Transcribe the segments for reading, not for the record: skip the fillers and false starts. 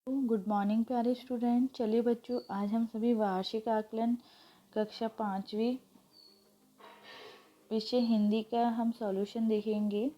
Good morning प्यारे student. चलिए बच्चों, आज हम सभी वार्षिक आकलन कक्षा 5वीं विषय हिंदी का हम सॉल्यूशन देखेंगे।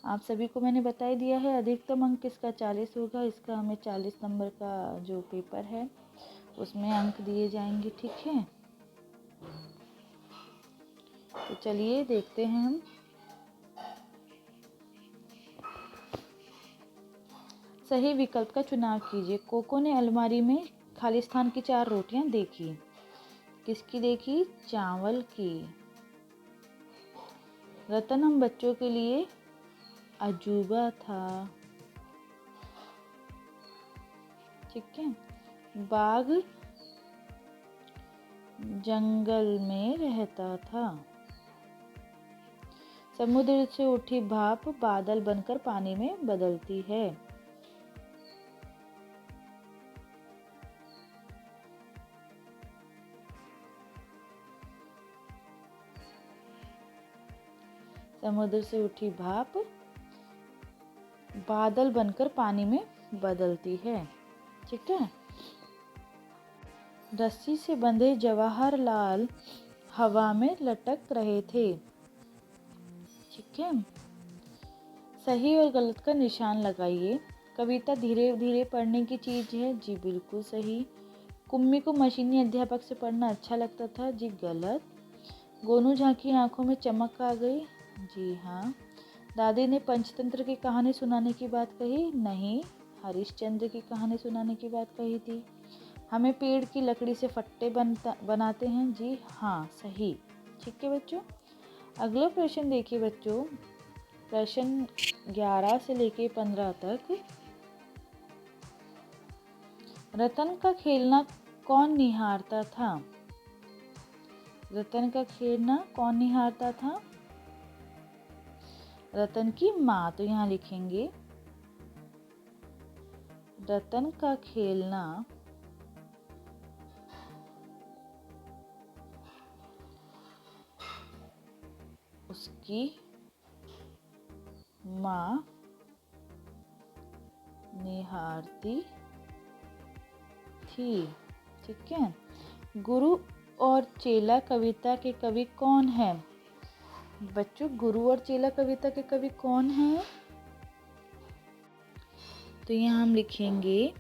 आप सभी को मैंने बता ही दिया है, अधिकतम अंक इसका 40 होगा। इसका हमें 40 नंबर का जो पेपर है उसमें अंक दिए जाएंगे, ठीक है। तो चलिए देखते हैं हम। सही विकल्प का चुनाव कीजिए। कोको ने अलमारी में खाली स्थान की 4 रोटियां देखी। किसकी देखी? चावल की। रतन हम बच्चों के लिए अजूबा था, ठीक है। बाघ जंगल में रहता था। समुद्र से उठी भाप बादल बनकर पानी में बदलती है। समुद्र से उठी भाप बादल बनकर पानी में बदलती है, ठीक है। रस्सी से बंधे जवाहरलाल हवा में लटक रहे थे, ठीक है। सही और गलत का निशान लगाइए। कविता धीरे धीरे पढ़ने की चीज है, जी बिल्कुल सही। कुम्मी को मशीनी अध्यापक से पढ़ना अच्छा लगता था, जी गलत। गोनू झा की आंखों में चमक आ गई, जी हाँ। दादी ने पंचतंत्र की कहानी सुनाने की बात कही, नहीं, हरिश्चंद्र की कहानी सुनाने की बात कही थी। हमें पेड़ की लकड़ी से फट्टे बनाते हैं, जी हाँ, सही, ठीक है बच्चों। अगला प्रश्न देखिए बच्चों, प्रश्न 11 से लेके 15 तक। रतन का खेलना कौन निहारता था? रतन का खेलना कौन निहारता था? रतन की माँ, तो यहाँ लिखेंगे रतन का खेलना उसकी माँ निहारती थी, ठीक है। गुरु और चेला कविता के कवि कौन है? बच्चों, गुरु और चेला कविता के कवि कौन हैं? तो यहाँ हम लिखेंगे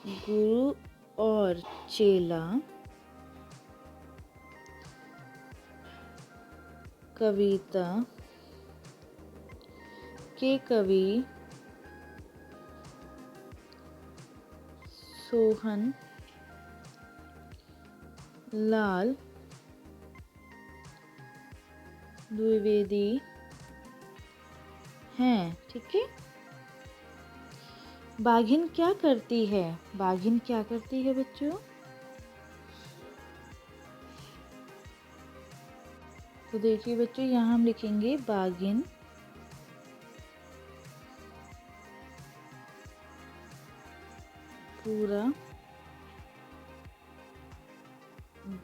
गुरु और चेला कविता के कवि सोहन लाल द्विवेदी हैं, ठीक है। बाघिन क्या करती है? बाघिन क्या करती है बच्चों? तो देखिए बच्चों, यहाँ हम लिखेंगे बाघिन पूरा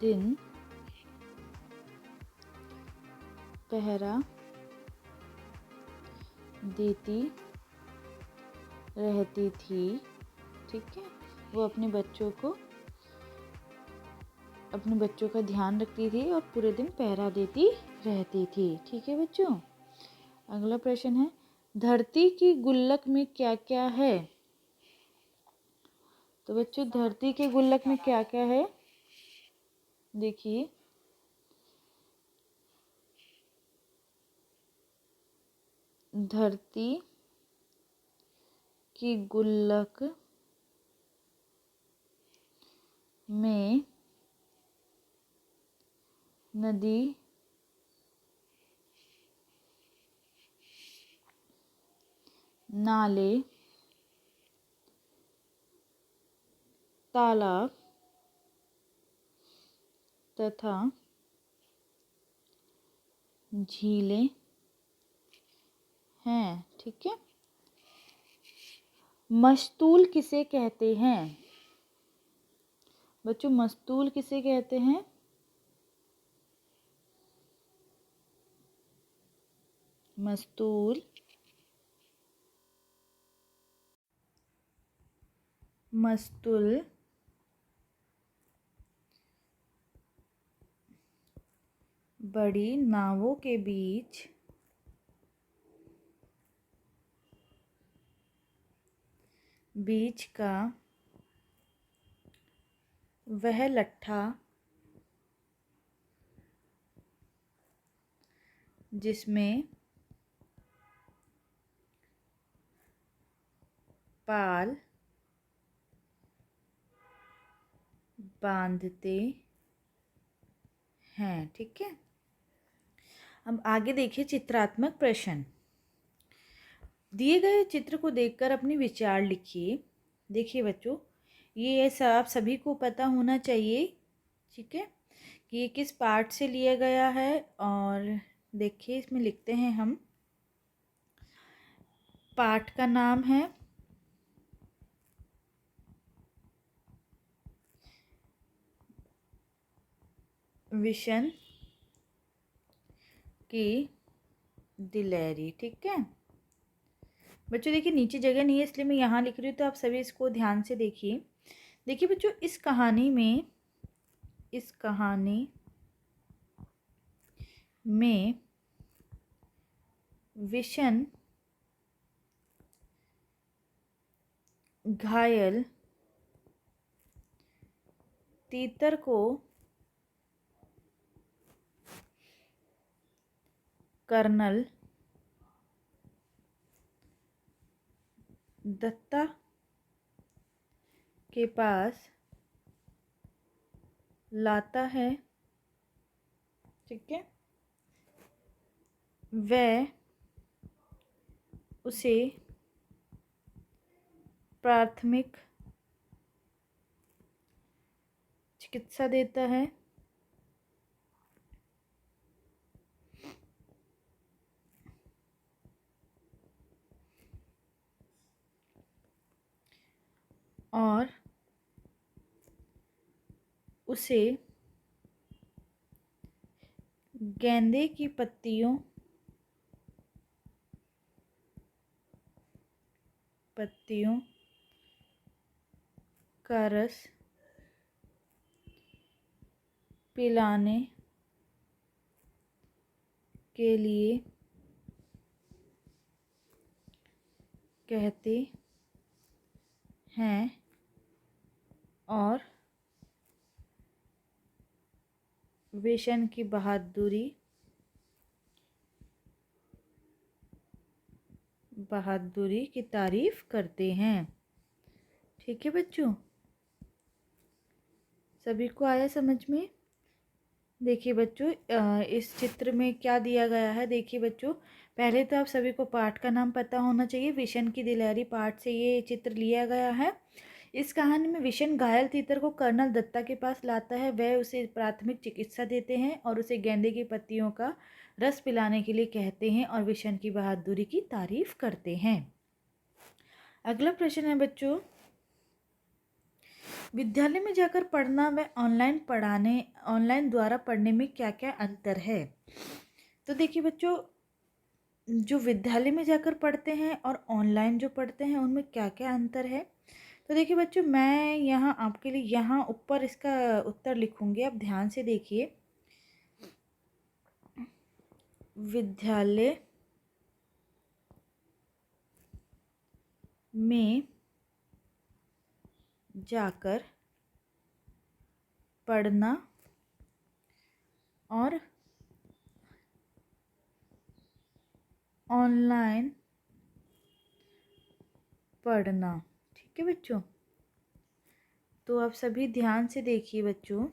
दिन पहरा देती रहती थी, ठीक है। वो अपने बच्चों का ध्यान रखती थी और पूरे दिन पहरा देती रहती थी, ठीक है बच्चों। अगला प्रश्न है, धरती की गुल्लक में क्या क्या है? तो बच्चों, धरती के गुल्लक में क्या क्या है? देखिए, धरती की गुल्लक में नदी, नाले, तालाब तथा झीलें हैं, ठीक है। मस्तूल किसे कहते हैं? बच्चों, मस्तूल किसे कहते हैं? मस्तूल मस्तूल बड़ी नावों के बीच का वह लट्ठा जिसमें पाल बांधते हैं। ठीक है, अब आगे देखिए चित्रात्मक प्रश्न। दिए गए चित्र को देखकर अपने विचार लिखिए। देखिए बच्चों, ये ऐसा आप सभी को पता होना चाहिए, ठीक है, कि ये किस पाठ से लिया गया है। और देखिए इसमें लिखते हैं हम, पाठ का नाम है विशन की दिलेरी। ठीक है बच्चों, देखिए नीचे जगह नहीं है इसलिए मैं यहाँ लिख रही हूँ, तो आप सभी इसको ध्यान से देखिए। देखिए बच्चों, इस कहानी में विशन घायल तीतर को कर्नल दत्ता के पास लाता है। ठीक है, वह उसे प्राथमिक चिकित्सा देता है और उसे गेंदे की पत्तियों का रस पिलाने के लिए कहते हैं और विशन की बहादुरी की तारीफ करते हैं। ठीक है बच्चों, सभी को आया समझ में? देखिए बच्चों, इस चित्र में क्या दिया गया है। देखिए बच्चों, पहले तो आप सभी को पाठ का नाम पता होना चाहिए। विशन की दिलेरी पाठ से ये चित्र लिया गया है। इस कहानी में विशन घायल तीतर को कर्नल दत्ता के पास लाता है। वह उसे प्राथमिक चिकित्सा देते हैं और उसे गेंदे की पत्तियों का रस पिलाने के लिए कहते हैं और विशन की बहादुरी की तारीफ करते हैं। अगला प्रश्न है बच्चों, विद्यालय में जाकर पढ़ना व ऑनलाइन द्वारा पढ़ने में क्या क्या अंतर है? तो देखिए बच्चों, जो विद्यालय में जाकर पढ़ते हैं और ऑनलाइन जो पढ़ते हैं उनमें क्या क्या अंतर है। तो देखिए बच्चों, मैं यहाँ आपके लिए यहाँ ऊपर इसका उत्तर लिखूंगी, आप ध्यान से देखिए। विद्यालय में जाकर पढ़ना और ऑनलाइन पढ़ना। ठीक है बच्चों, तो आप सभी ध्यान से देखिए बच्चों।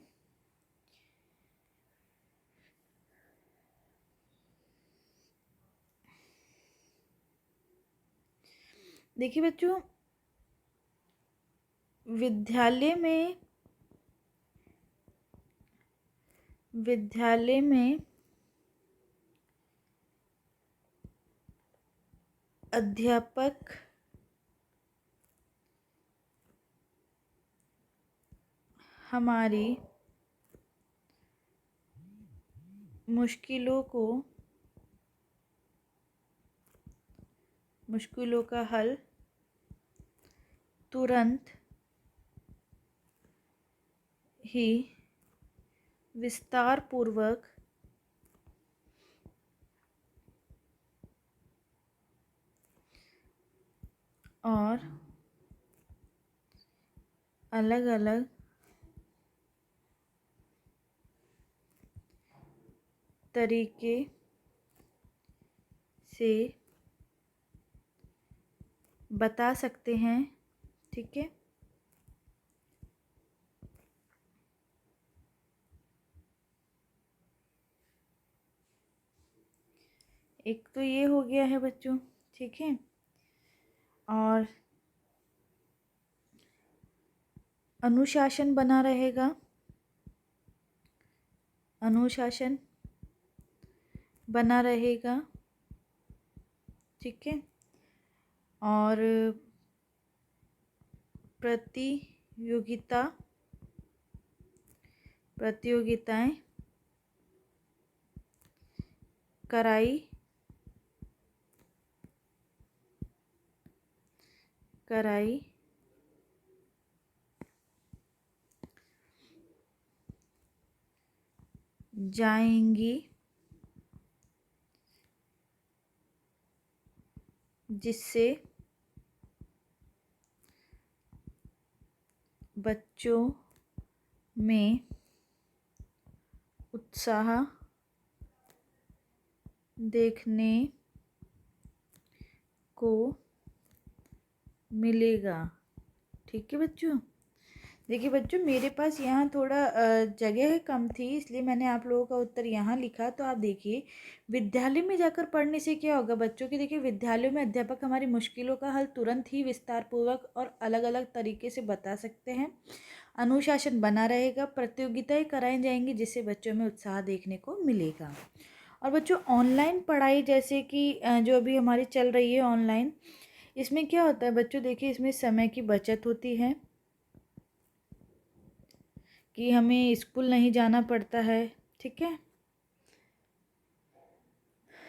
देखिए बच्चों, विद्यालय में अध्यापक हमारी मुश्किलों का हल तुरंत ही विस्तार पूर्वक और अलग अलग तरीके से बता सकते हैं। ठीक है, एक तो ये हो गया है बच्चों। ठीक है, और अनुशासन बना रहेगा, अनुशासन बना रहेगा। ठीक है, और प्रतियोगिताएं कराई जाएंगी, जिससे बच्चों में उत्साह देखने को मिलेगा। ठीक है बच्चों, देखिए बच्चों, मेरे पास यहाँ थोड़ा जगह कम थी, इसलिए मैंने आप लोगों का उत्तर यहाँ लिखा। तो आप देखिए, विद्यालय में जाकर पढ़ने से क्या होगा बच्चों की। देखिए, विद्यालयों में अध्यापक हमारी मुश्किलों का हल तुरंत ही विस्तार पूर्वक और अलग अलग तरीके से बता सकते हैं। अनुशासन बना रहेगा, प्रतियोगिताएं कराई जाएंगी, जिससे बच्चों में उत्साह देखने को मिलेगा। और बच्चों, ऑनलाइन पढ़ाई जैसे कि जो अभी हमारी चल रही है ऑनलाइन, इसमें क्या होता है बच्चों, देखिए इसमें समय की बचत होती है कि हमें स्कूल नहीं जाना पड़ता है। ठीक है,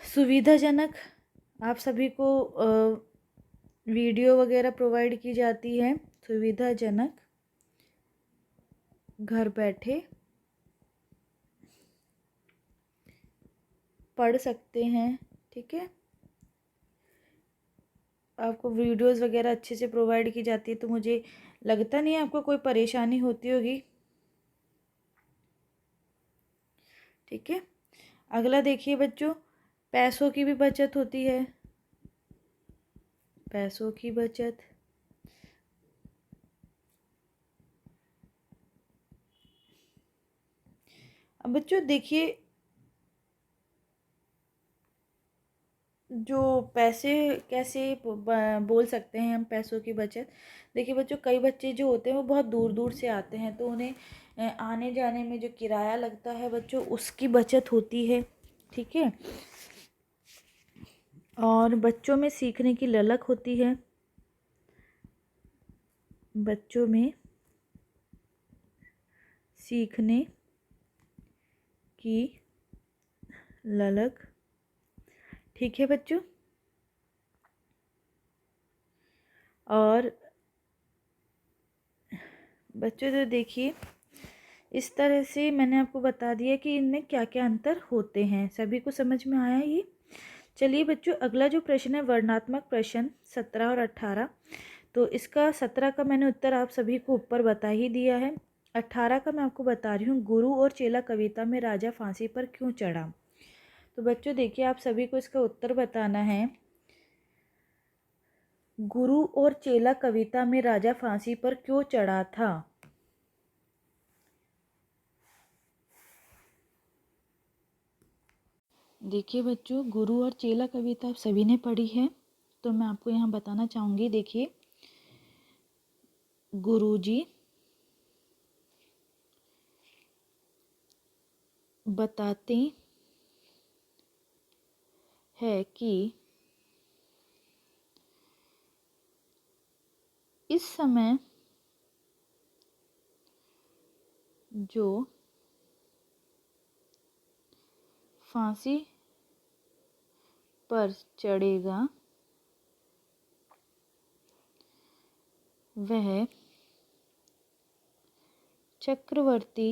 सुविधाजनक आप सभी को वीडियो वगैरह प्रोवाइड की जाती है। सुविधाजनक घर बैठे पढ़ सकते हैं। ठीक है, आपको वीडियोस वगैरह अच्छे से प्रोवाइड की जाती है, तो मुझे लगता नहीं है आपको कोई परेशानी होती होगी। ठीक है, अगला देखिए बच्चों, पैसों की भी बचत होती है, पैसों की बचत। अब बच्चों देखिए, जो पैसे कैसे बोल सकते हैं हम पैसों की बचत। देखिए बच्चों, कई बच्चे जो होते हैं वो बहुत दूर दूर से आते हैं, तो उन्हें आने जाने में जो किराया लगता है बच्चों, उसकी बचत होती है। ठीक है, और बच्चों में सीखने की ललक होती है, बच्चों में सीखने की ललक। ठीक है बच्चों, और बच्चों जो देखिए, इस तरह से मैंने आपको बता दिया कि इनमें क्या क्या अंतर होते हैं। सभी को समझ में आया ये। चलिए बच्चों, अगला जो प्रश्न है वर्णनात्मक प्रश्न 17 और 18। तो इसका 17 का मैंने उत्तर आप सभी को ऊपर बता ही दिया है। 18 का मैं आपको बता रही हूँ, गुरु और चेला कविता में राजा फांसी पर क्यों चढ़ा। तो बच्चों देखिए, आप सभी को इसका उत्तर बताना है। गुरु और चेला कविता में राजा फांसी पर क्यों चढ़ा था। देखिए बच्चों, गुरु और चेला कविता आप सभी ने पढ़ी है, तो मैं आपको यहाँ बताना चाहूँगी। देखिए, गुरुजी बताते हैं कि इस समय जो फांसी पर चढ़ेगा वह चक्रवर्ती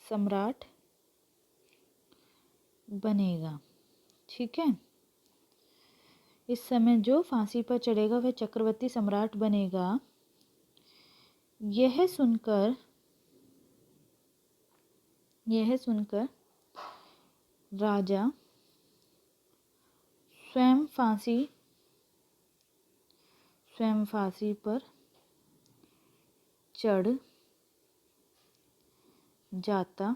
सम्राट बनेगा। ठीक है, इस समय जो फांसी पर चढ़ेगा वह चक्रवर्ती सम्राट बनेगा। यह सुनकर राजा स्वयं फांसी पर चढ़ जाता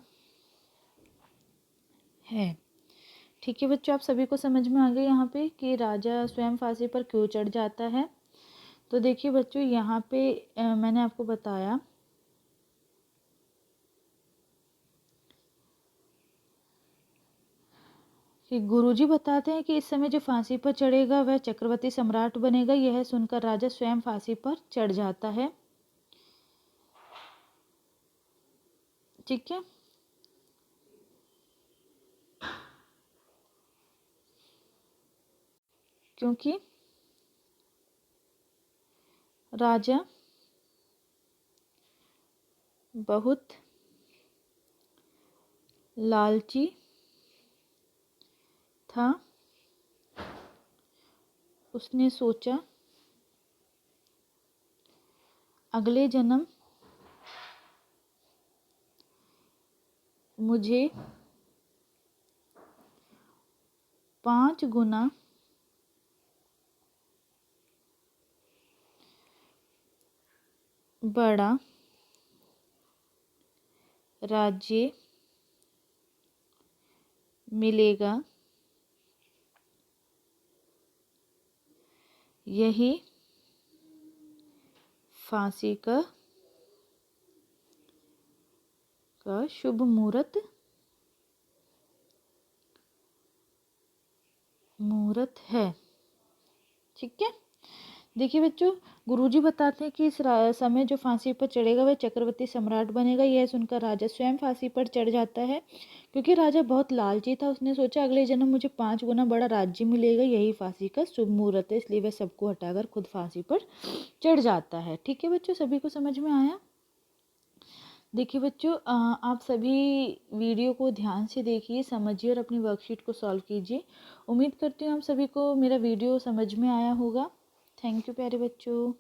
है। ठीक है बच्चों, आप सभी को समझ में आ गया यहाँ पे कि राजा स्वयं फांसी पर क्यों चढ़ जाता है। तो देखिए बच्चों, यहाँ पे मैंने आपको बताया कि गुरुजी बताते हैं कि इस समय जो फांसी पर चढ़ेगा वह चक्रवर्ती सम्राट बनेगा। यह सुनकर राजा स्वयं फांसी पर चढ़ जाता है। ठीक है, क्योंकि राजा बहुत लालची था। उसने सोचा अगले जन्म मुझे 5 गुना बड़ा राज्य मिलेगा। यही फांसी का शुभ मुहूर्त है। ठीक है, देखिए बच्चों, गुरुजी बताते हैं कि इस समय जो फांसी पर चढ़ेगा वह चक्रवर्ती सम्राट बनेगा। यह सुनकर राजा स्वयं फांसी पर चढ़ जाता है। क्योंकि राजा बहुत लालची था, उसने सोचा अगले जन्म मुझे 5 गुना बड़ा राज्य मिलेगा, यही फांसी का शुभ मुहूर्त है। इसलिए वह सबको हटाकर खुद फांसी पर चढ़ जाता है। ठीक है बच्चों, सभी को समझ में आया। देखिए बच्चों, आप सभी वीडियो को ध्यान से देखिए, समझिए और अपनी वर्कशीट को सॉल्व कीजिए। उम्मीद करती हूँ आप सभी को मेरा वीडियो समझ में आया होगा। थैंक यू प्यारे बच्चों।